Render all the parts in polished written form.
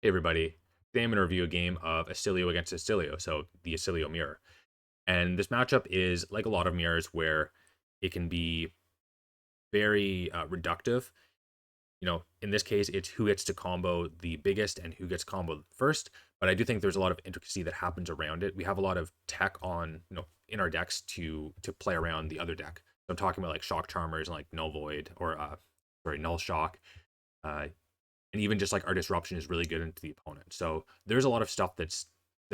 Hey everybody, today I'm going to review a game of Oscilio against Oscilio, so the Oscilio mirror. And this matchup is like a lot of mirrors where it can be very reductive. In this case, it's who gets to combo the biggest and who gets comboed first. But I do think there's a lot of intricacy that happens around it. We have a lot of tech on, in our decks to play around the other deck. So I'm talking about like Shock Charmers and like Null Void or Null Shock. Uh, and even just like our disruption is really good into the opponent. So there's a lot of stuff that's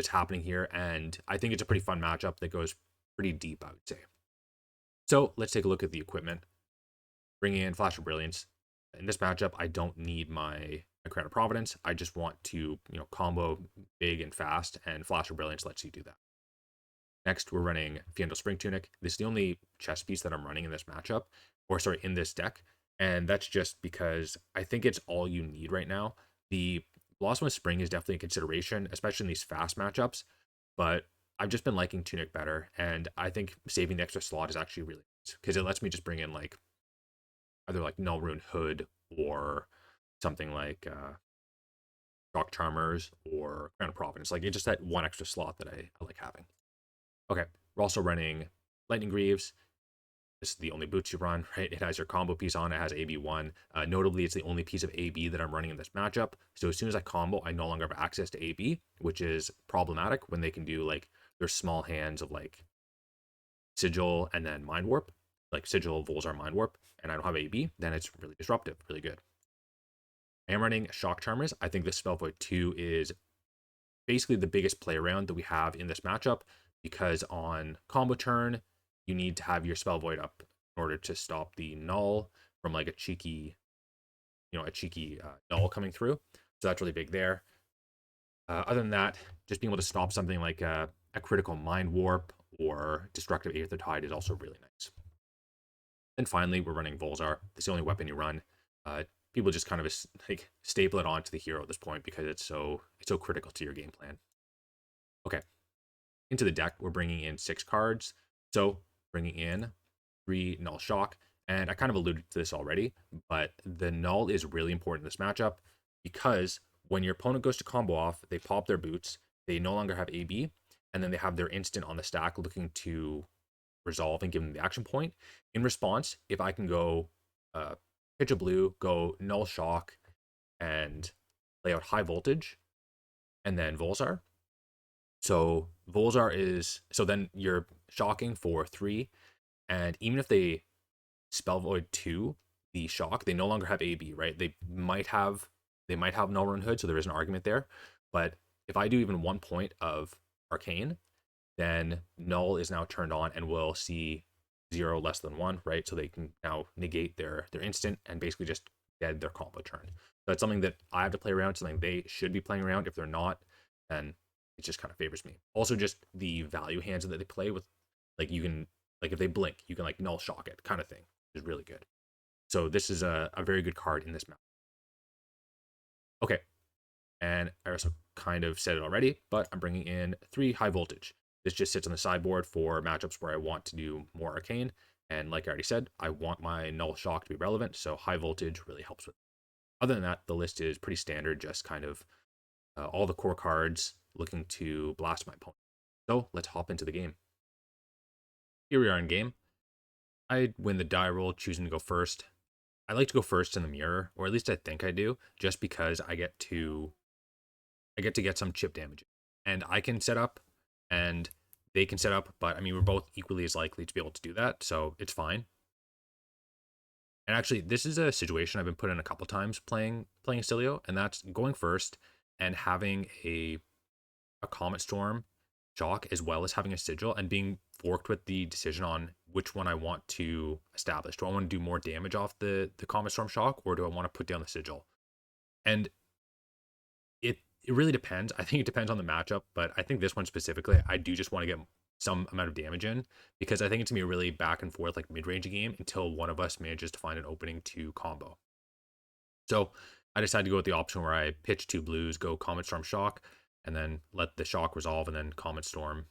happening here, and I think it's a pretty fun matchup that goes pretty deep, I would say. So let's take a look at the equipment. Bringing in Flash of Brilliance. In this matchup, I don't need my Crown of Providence. I just want to combo big and fast, and Flash of Brilliance lets you do that. Next, we're running Fyendal Spring Tunic. This is the only chess piece that I'm running in this matchup, or sorry, in this deck. And that's just because I think it's all you need right now. The Blossom of Spring is definitely a consideration, especially in these fast matchups. But I've just been liking Tunic better, and I think saving the extra slot is actually really nice because it lets me just bring in like either like Nullrune Hood or something like Shock Charmers or Crown of Providence. Like it's just that one extra slot that I like having. Okay, we're also running Lightning Greaves. This is the only boots you run, right? It has your combo piece on, it has AB1. Notably, it's the only piece of AB that I'm running in this matchup. So as soon as I combo, I no longer have access to AB, which is problematic when they can do like their small hands of like Sigil and then Mind Warp, like Sigil, Volzar, Mind Warp, and I don't have AB, then it's really disruptive, really good. I am running Shock Charmers. I think this Spell Void 2 is basically the biggest play around that we have in this matchup because on combo turn, you need to have your Spell Void up in order to stop the null from like a cheeky, null coming through. So that's really big there. Other than that, just being able to stop something like a critical Mind Warp or Destructive Aether Tide is also really nice. And finally, we're running Volzar. This is the only weapon you run. People just kind of like staple it onto the hero at this point because it's so critical to your game plan. Okay, into the deck, we're bringing in 6 cards. So bringing in 3 Null Shock. And I kind of alluded to this already, but the Null is really important in this matchup because when your opponent goes to combo off, they pop their boots, they no longer have AB, and then they have their instant on the stack looking to resolve and give them the action point. In response, if I can go pitch a blue, go Null Shock, and lay out High Voltage, and then Volzar, so Volzar is so then you're shocking for 3, and even if they spell void 2, the shock, they no longer have AB, right? They might have Nullrune Hood, so there is an argument there. But if I do even 1 point of Arcane, then Null is now turned on and will see 0 less than 1, right? So they can now negate their instant and basically just dead their combo turn. So that's something that I have to play around, something they should be playing around. If they're not, then it just kind of favors me. Also, just the value hands that they play with, like you can, like if they blink, you can like Null Shock it kind of thing, is really good. So this is a very good card in this map. Okay, and I also kind of said it already, but I'm bringing in 3 High Voltage. This just sits on the sideboard for matchups where I want to do more Arcane. And like I already said, I want my Null Shock to be relevant, so High Voltage really helps with it. Other than that, the list is pretty standard, just kind of all the core cards looking to blast my opponent. So let's hop into the game. Here we are in game. I win the die roll, choosing to go first. I like to go first in the mirror, or at least I think I do, just because I get to get some chip damage. And I can set up and they can set up, but I mean we're both equally as likely to be able to do that, so it's fine. And actually, this is a situation I've been put in a couple times playing Oscilio, and that's going first and having a Comet Storm shock as well as having a Sigil and being forked with the decision on which one I want to establish. Do I want to do more damage off the Comet Storm shock, or do I want to put down the Sigil? And it really depends. I think it depends on the matchup, but I think this one specifically, I do just want to get some amount of damage in because I think it's gonna be a really back and forth like mid-range game until one of us manages to find an opening to combo. So I decided to go with the option where I pitch 2 blues, go Comet Storm Shock, and then let the shock resolve, and then Comet Storm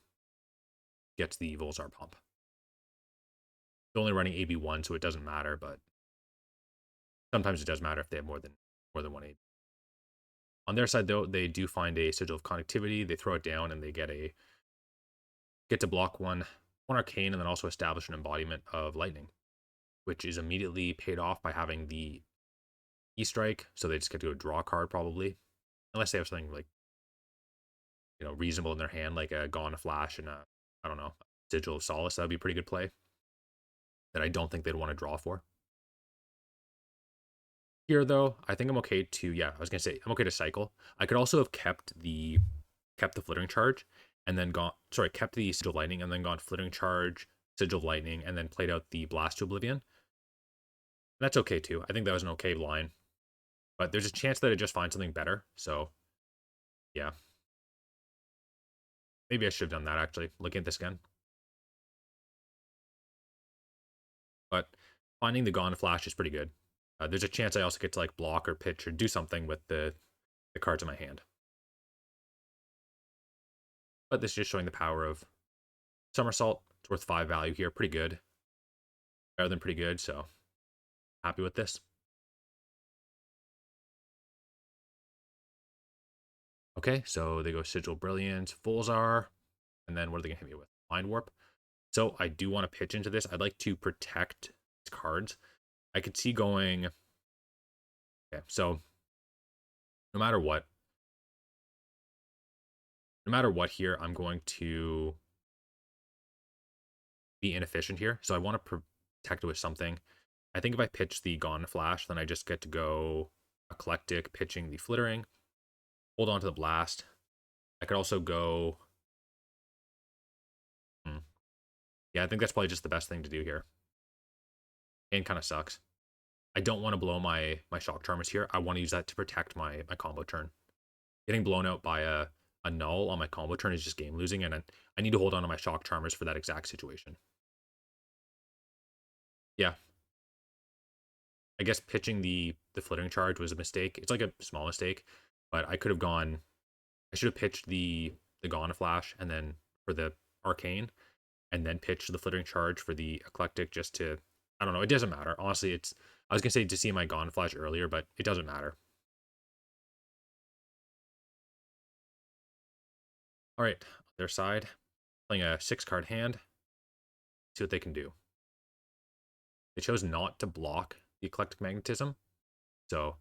gets the Volzar pump. They're only running AB1, so it doesn't matter, but sometimes it does matter if they have more than one AB. On their side, though, they do find a Sigil of Connectivity. They throw it down, and they get to block one arcane, and then also establish an embodiment of lightning, which is immediately paid off by having the E-Strike. So they just get to go draw a card probably, unless they have something like reasonable in their hand, like a Gone Flash and a I don't know Sigil of Solace. That would be a pretty good play. That I don't think they'd want to draw for. Here, though, I think I'm okay to, I was going to say, I'm okay to cycle. I could also have kept the Flittering Charge, and then kept the Sigil of Lightning, and then gone Flittering Charge, Sigil of Lightning, and then played out the Blast to Oblivion. That's okay, too. I think that was an okay line. But there's a chance that I just find something better, so, yeah. Maybe I should have done that, actually, looking at this again. But finding the Gone Flash is pretty good. There's a chance I also get to like block or pitch or do something with the cards in my hand. But this is just showing the power of Somersault. It's worth 5 value here. Pretty good. Better than pretty good, so happy with this. Okay, so they go Sigil Brilliance, Volzar, and then what are they going to hit me with? Mind Warp. So I do want to pitch into this. I'd like to protect these cards. I could see going... Okay, so no matter what here, I'm going to be inefficient here. So I want to protect it with something. I think if I pitch the Gone Flash, then I just get to go Eclectic, pitching the Flittering, hold on to the Blast. I could also go... Yeah, I think that's probably just the best thing to do here. And kind of sucks. I don't want to blow my Shock Charmers here. I want to use that to protect my combo turn. Getting blown out by a null on my combo turn is just game losing, and I need to hold on to my Shock Charmers for that exact situation. Yeah. I guess pitching the Flittering Charge was a mistake. It's like a small mistake, but I could have gone... I should have pitched the Gone Flash, and then for the Arcane, and then pitched the Flittering Charge for the Eclectic just to... I don't know. It doesn't matter. Honestly, it's... I was going to say to see my Gone Flash earlier, but it doesn't matter. All right, their side, playing a 6-card hand. See what they can do. They chose not to block the Eclectic Magnetism, so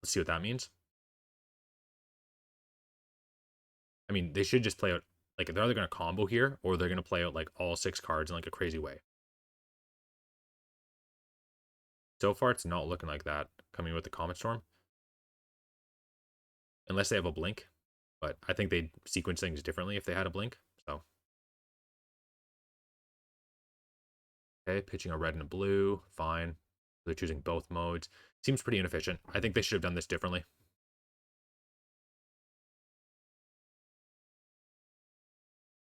let's see what that means. I mean, they should just play out, like, they're either going to combo here, or they're going to play out, like, all 6 cards in, like, a crazy way. So far, it's not looking like that, coming with the Comet Storm. Unless they have a blink, but I think they'd sequence things differently if they had a blink, so. Okay, pitching a red and a blue, fine. They're choosing both modes. Seems pretty inefficient. I think they should have done this differently.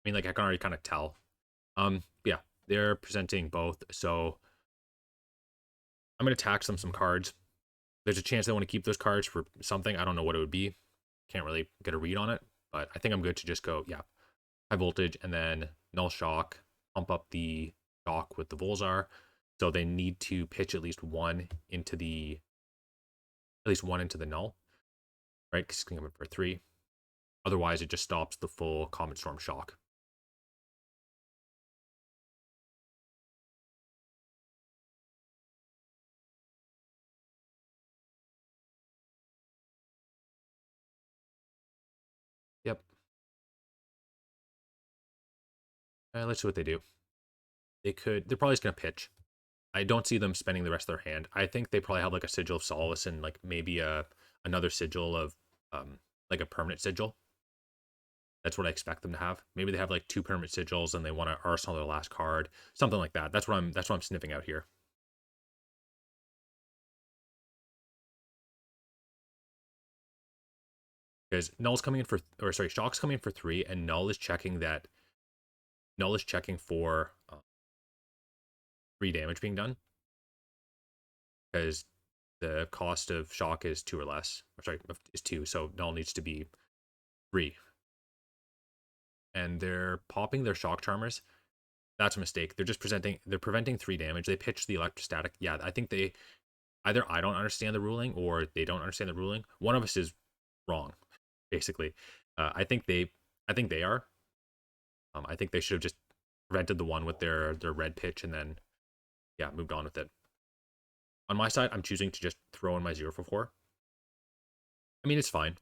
I mean, like, I can already kind of tell. Yeah, they're presenting both, so I'm going to tax them some cards. There's a chance they want to keep those cards for something. I don't know what it would be. Can't really get a read on it, but I think I'm good to just go, high voltage, and then null shock, pump up the shock with the Volzar. So they need to pitch at least one into the null, right? Because it's going to come in for 3. Otherwise, it just stops the full Comet Storm shock. Yep. Let's see what they do. They're probably just going to pitch. I don't see them spending the rest of their hand. I think they probably have like a Sigil of Solace and like maybe another sigil of like a permanent sigil. That's what I expect them to have. Maybe they have like 2 permanent sigils and they want to arsenal their last card, something like that. That's what I'm sniffing out here. Because Null's coming in for, or sorry, Shock's coming in for 3, and Null is checking for 3 damage being done. Because the cost of Shock is 2 or less. Or sorry, is 2, so Null needs to be 3. And they're popping their Shock Charmers. That's a mistake. They're preventing 3 damage. They pitch the Electrostatic. Yeah, I think either I don't understand the ruling or they don't understand the ruling. One of us is wrong, basically. I think they are. I think they should have just prevented the one with their red pitch and then yeah, moved on with it. On my side, I'm choosing to just throw in my 0 for 4. I mean, it's fine.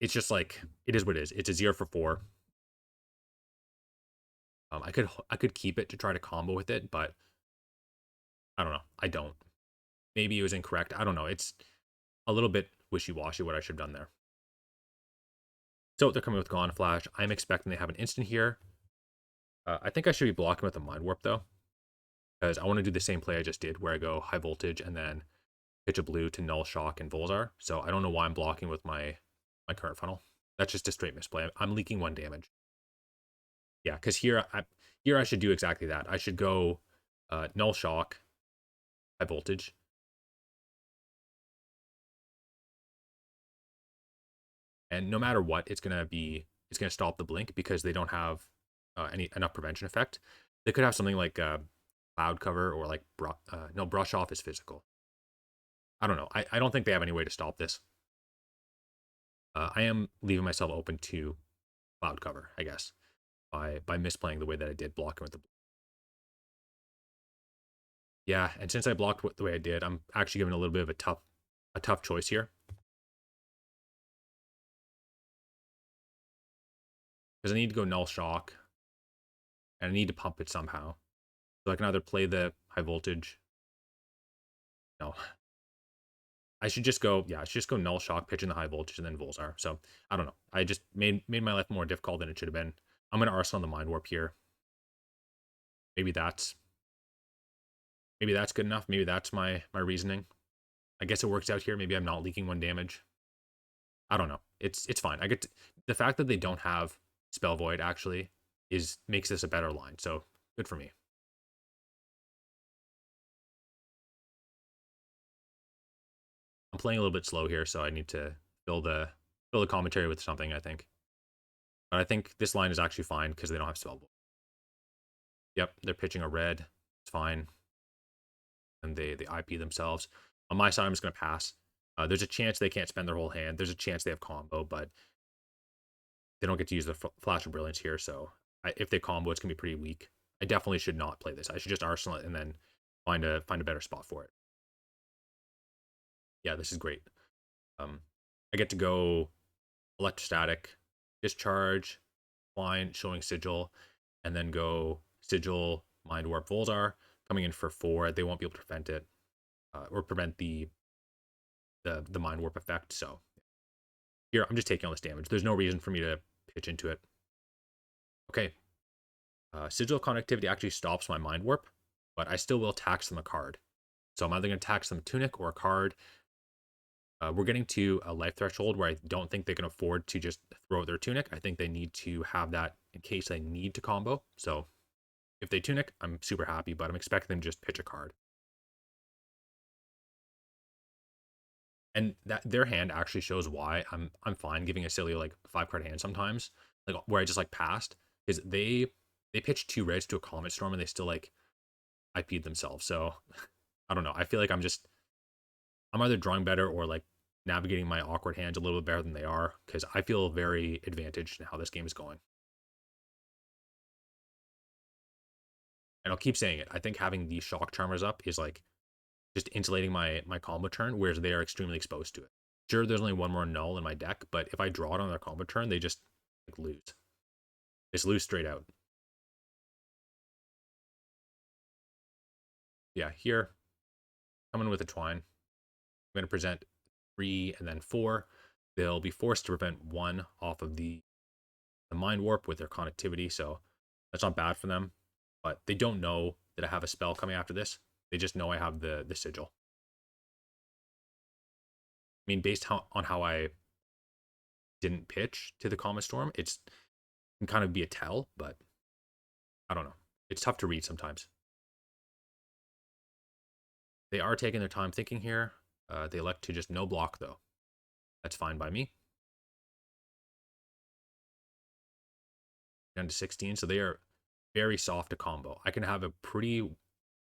It's just like it is what it is. It's a 0 for 4. I could keep it to try to combo with it, but I don't know. I don't. Maybe it was incorrect. I don't know. It's a little bit wishy-washy what I should have done there. So they're coming with Gone Flash. I'm expecting they have an instant here. I think I should be blocking with a Mind Warp, though, because I want to do the same play I just did, where I go High Voltage and then pitch a blue to Null Shock and Volzar. So I don't know why I'm blocking with my current funnel. That's just a straight misplay. I'm leaking 1 damage. Yeah, because here I should do exactly that. I should go Null Shock, High Voltage. And no matter what, it's gonna stop the blink because they don't have enough prevention effect. They could have something like Cloud Cover or like no, Brush Off is physical. I don't know. I don't think they have any way to stop this. I am leaving myself open to Cloud Cover, I guess, by misplaying the way that I did, blocking with the. Yeah, and since I blocked the way I did, I'm actually giving a little bit of a tough choice here. Because I need to go Null Shock, and I need to pump it somehow. So I can either play the High Voltage. No. I should just go, yeah, I should just go Null Shock, pitch in the High Voltage, and then Volzar. So, I don't know. I just made my life more difficult than it should have been. I'm going to Arsenal the Mind Warp here. Maybe that's good enough. Maybe that's my reasoning. I guess it works out here. Maybe I'm not leaking 1 damage. I don't know. It's fine. The fact that they don't have Spell Void actually makes this a better line. So, good for me. I'm playing a little bit slow here, so I need to fill the commentary with something, I think. But I think this line is actually fine because they don't have Spell Void. Yep, they're pitching a red. It's fine. And they IP themselves. On my side, I'm just going to pass. There's a chance they can't spend their whole hand. There's a chance they have combo, but they don't get to use the Flash of Brilliance here. So if they combo, it's going to be pretty weak. I definitely should not play this. I should just Arsenal it and then find a better spot for it. Yeah, this is great. I get to go Electrostatic Discharge, Flying, showing Sigil, and then go Sigil, Mind Warp, Volzar, coming in for 4. They won't be able to prevent it or prevent the Mind Warp effect. So here, I'm just taking all this damage. There's no reason for me to pitch into it. Okay. Sigil Connectivity actually stops my Mind Warp, but I still will tax them a card. So I'm either going to tax them Tunic or a card. We're getting to a life threshold where I don't think they can afford to just throw out their Tunic. I think they need to have that in case they need to combo. So if they Tunic, I'm super happy, but I'm expecting them to just pitch a card. And that their hand actually shows why I'm fine giving Oscilio like a 5-card hand sometimes, like where I just like passed, is they pitched 2 reds to a Comet Storm and they still like IP'd themselves. So I don't know. I feel like I'm either drawing better or like navigating my awkward hands a little bit better than they are, because I feel very advantaged in how this game is going. And I'll keep saying it. I think having the Shock Charmers up is like just insulating my combo turn, whereas they are extremely exposed to it. Sure, there's only 1 more null in my deck, but if I draw it on their combo turn, they just like lose. They just lose straight out. Yeah, here, coming with a Entwine. I'm going to present 3 and then 4. They'll be forced to prevent 1 off of the Mind Warp with their connectivity, so that's not bad for them. But they don't know that I have a spell coming after this. They just know I have the Sigil. I mean, based on how I didn't pitch to the Comet Storm, it can kind of be a tell, but I don't know. It's tough to read sometimes. They are taking their time thinking here. They elect to just no block, though. That's fine by me. Down to 16, so they are very soft to combo. I can have a pretty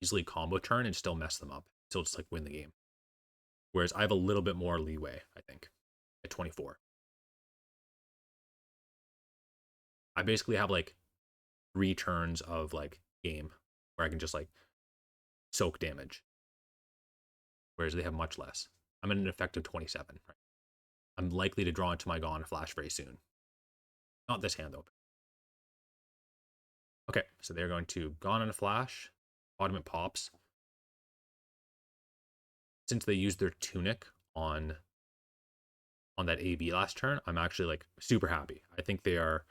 easily combo turn and still mess them up. still just like win the game. Whereas I have a little bit more leeway, I think, at 24. I basically have like 3 turns of like game where I can just like soak damage. Whereas they have much less. I'm at an effective 27. Right? I'm likely to draw into my Gone Flash very soon. Not this hand though. Okay, so they're going to Gone on a Flash. Audiment pops. Since they used their Tunic on that AB last turn, I'm actually like super happy. I think they are,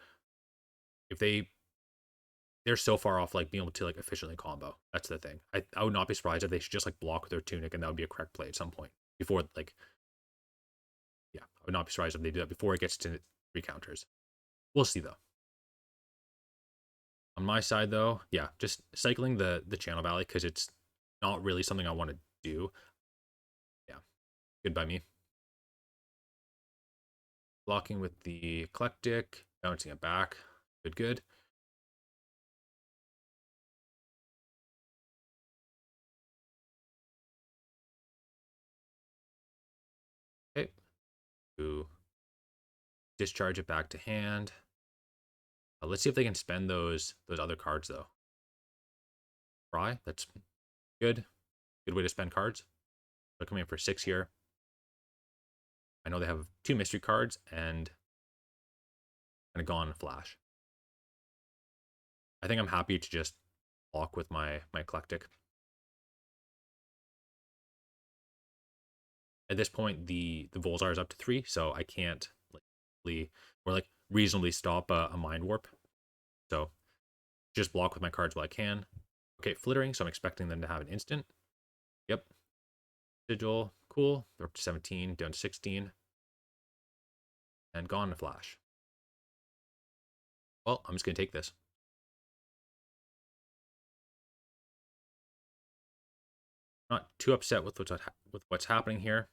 if they're so far off like being able to like efficiently combo. That's the thing. I would not be surprised if they should just like block with their Tunic and that would be a correct play at some point. Before like, yeah, I would not be surprised if they do that before it gets to 3 counters. We'll see though. On my side though, yeah, just cycling the Channel Valley because it's not really something I want to do. Yeah, good by me. Blocking with the Eclectic, bouncing it back. Good, good. Okay. Ooh. Discharge it back to hand. Let's see if they can spend those other cards though. Try. That's good. Good way to spend cards. They're coming in for 6 here. I know they have 2 mystery cards and a Gone Flash. I think I'm happy to just block with my Eclectic. At this point, the Volzar is up to 3, so I can't like reasonably stop a Mind Warp. So just block with my cards while I can. Okay, Flittering, so I'm expecting them to have an instant. Yep. Sigil, cool. They're up to 17, down to 16. And Gone Flash. Well, I'm just going to take this. Not too upset with what's happening here.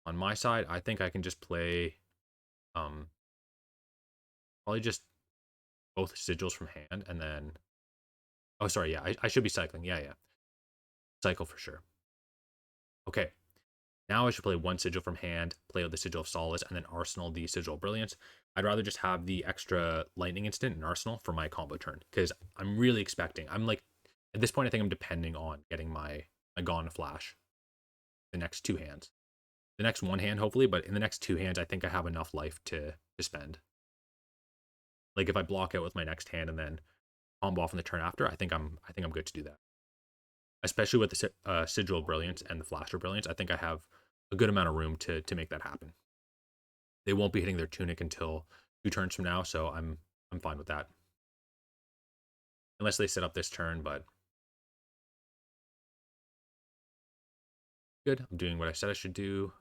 On my side, I think I can just play probably just both sigils from hand and then, oh sorry, yeah, I should be cycling. Yeah, cycle for sure. Okay, now I should play 1 sigil from hand, play with the Sigil of Solace, and then arsenal the Sigil of Brilliance. I'd rather just have the extra lightning instant in arsenal for my combo turn because I'm really expecting, I'm like, at this point I think I'm depending on getting my Gone Flash the next 2 hands. The next 1 hand hopefully, but in the next 2 hands I think I have enough life to spend. Like if I block out with my next hand and then combo off on the turn after, I think I'm good to do that. Especially with the Sigil of Brilliance and the Flash of Brilliance, I think I have a good amount of room to make that happen. They won't be hitting their Tunic until 2 turns from now, so I'm fine with that. Unless they set up this turn, but good. I'm doing what I said I should do.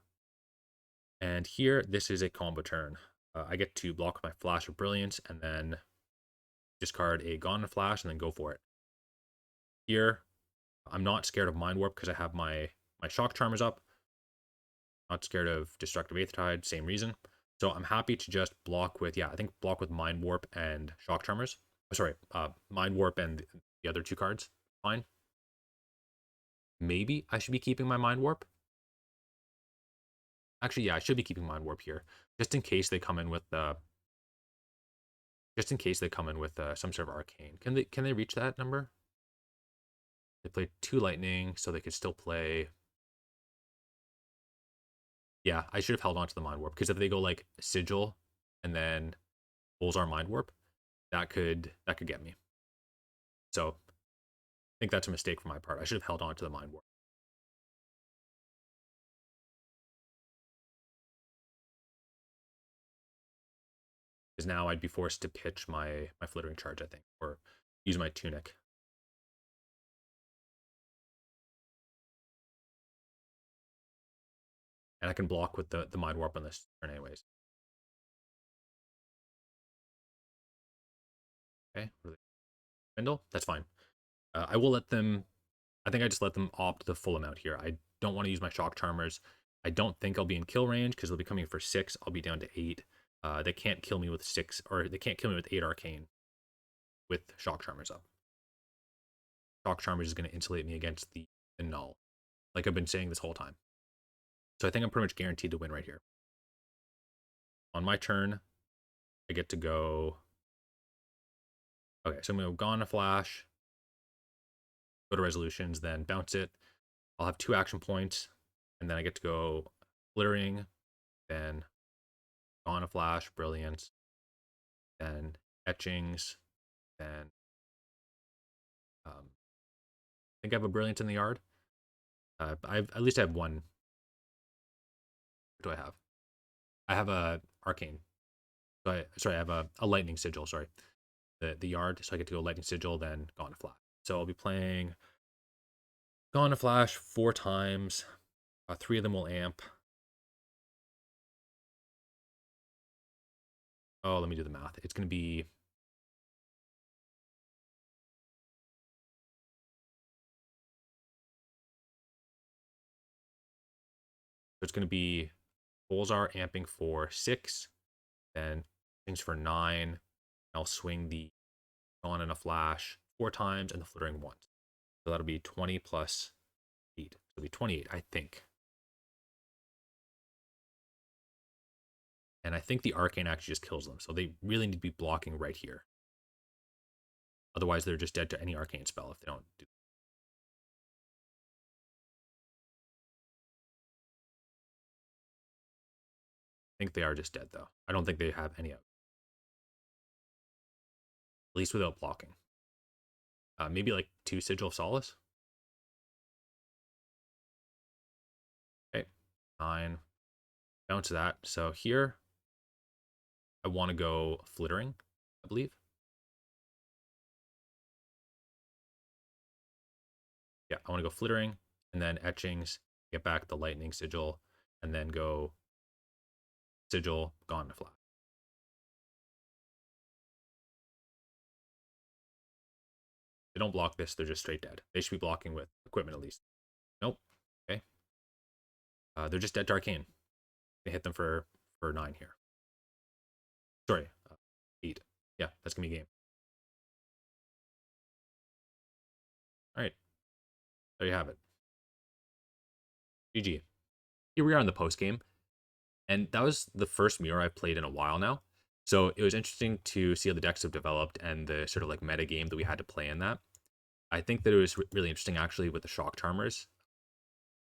And here, this is a combo turn. I get to block my Flash of Brilliance and then discard a Gone Flash and then go for it. Here, I'm not scared of Mind Warp because I have my Shock Charmers up. Not scared of Destructive Aether Tide, same reason. So I'm happy to just block with, yeah, I think block with Mind Warp and Shock Charmers. Oh, sorry, Mind Warp and the other 2 cards. Fine. Maybe I should be keeping my Mind Warp. Actually, yeah, I should be keeping Mind Warp here, just in case they come in with some sort of arcane. Can they reach that number? They play 2 lightning, so they could still play. Yeah, I should have held on to the Mind Warp because if they go like Sigil and then Volzar Mind Warp, that could get me. So I think that's a mistake from my part. I should have held on to the Mind Warp. Because now I'd be forced to pitch my Flittering Charge, I think, or use my Tunic. And I can block with the Mind Warp on this turn anyways. Okay, Fyendal, that's fine. I will let them, I think I just let them opt the full amount here. I don't want to use my Shock Charmers. I don't think I'll be in kill range because they'll be coming for 6. I'll be down to 8. They can't kill me with 6, or they can't kill me with 8 arcane with Shock Charmers up. Shock Charm is just going to insulate me against the null, like I've been saying this whole time. So I think I'm pretty much guaranteed to win right here. On my turn, I get to go. Okay, so I'm going to go on a flash, go to resolutions, then bounce it. I'll have 2 action points, and then I get to go flittering, then on a flash, brilliance, then etchings, then I think I have a brilliance in the yard. At least I have one. What do I have? I have a arcane. So I have a lightning sigil. Sorry, the yard. So I get to go lightning sigil, then Gone to Flash. So I'll be playing Gone to Flash 4 times. 3 of them will amp. Oh, let me do the math. It's going to be. So it's going to be Volzar amping for 6, then things for 9. I'll swing the Gone in a flash 4 times and the flittering once. So that'll be 20 plus 8. So it'll be 28, I think. And I think the arcane actually just kills them. So they really need to be blocking right here. Otherwise, they're just dead to any arcane spell if they don't do. I think they are just dead, though. I don't think they have any out. At least without blocking. Maybe like 2 Sigil of Solace. Okay, 9. Bounce that. So here, I want to go flittering, I believe. Yeah, I want to go flittering, and then etchings, get back the lightning sigil, and then go sigil, Gone to Flash. They don't block this, they're just straight dead. They should be blocking with equipment at least. Nope. Okay. They're just dead to arcane. They hit them for 9 here. Sorry, 8. Yeah, that's gonna be game. All right, there you have it. GG. Here we are in the post game, and that was the first mirror I've played in a while now. So it was interesting to see how the decks have developed and the sort of like meta game that we had to play in that. I think that it was really interesting actually with the shock charmers,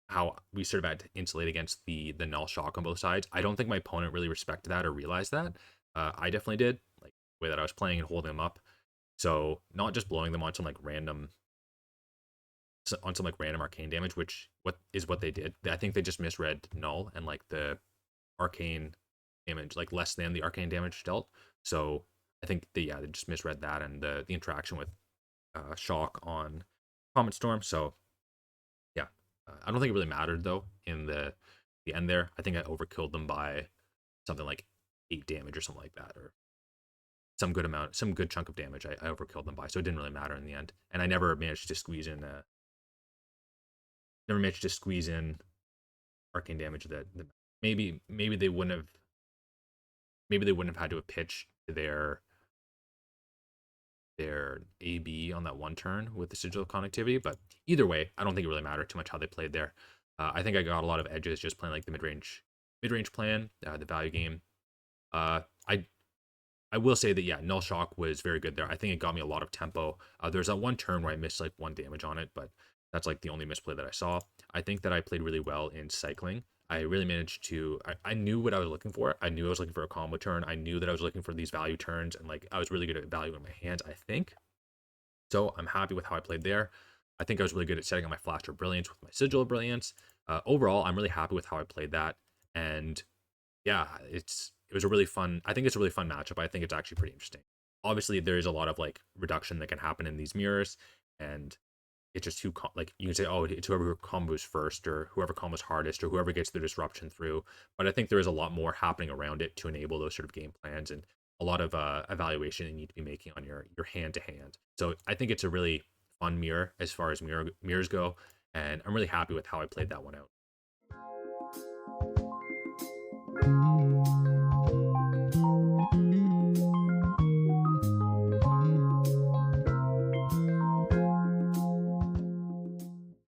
how we sort of had to insulate against the null shock on both sides. I don't think my opponent really respected that or realized that. I definitely did, like the way that I was playing and holding them up. So not just blowing them on some like random arcane damage, which what they did. I think they just misread null and like the arcane damage, like less than the arcane damage dealt. So I think they just misread that and the interaction with shock on Comet Storm. So yeah, I don't think it really mattered though in the end there. I think I overkilled them by something like 8 damage or something like that, or some good chunk of damage. I overkilled them by, so it didn't really matter in the end. And I never managed to squeeze in arcane damage that maybe they wouldn't have had to have pitched their AB on that one turn with the sigil connectivity. But either way, I don't think it really mattered too much how they played there. I think I got a lot of edges just playing like the mid-range plan, the value game. I will say that null shock was very good there. I think it got me a lot of tempo. There's that one turn where I missed like 1 damage on it, but that's like the only misplay that I saw. I think that I played really well in cycling. I really managed to. I knew what I was looking for. I knew I was looking for a combo turn. I knew that I was looking for these value turns, and like I was really good at value in my hands, I think. So I'm happy with how I played there. I think I was really good at setting up my Flash of Brilliance with my Sigil of Brilliance. Overall, I'm really happy with how I played that, and yeah, it was a really fun. I think it's a really fun matchup. I think it's actually pretty interesting. Obviously, there is a lot of like reduction that can happen in these mirrors, and it's just like you can say, oh, it's whoever combos first, or whoever combos hardest, or whoever gets the disruption through. But I think there is a lot more happening around it to enable those sort of game plans and a lot of evaluation you need to be making on your hand to hand. So I think it's a really fun mirror as far as mirrors go, and I'm really happy with how I played that one out.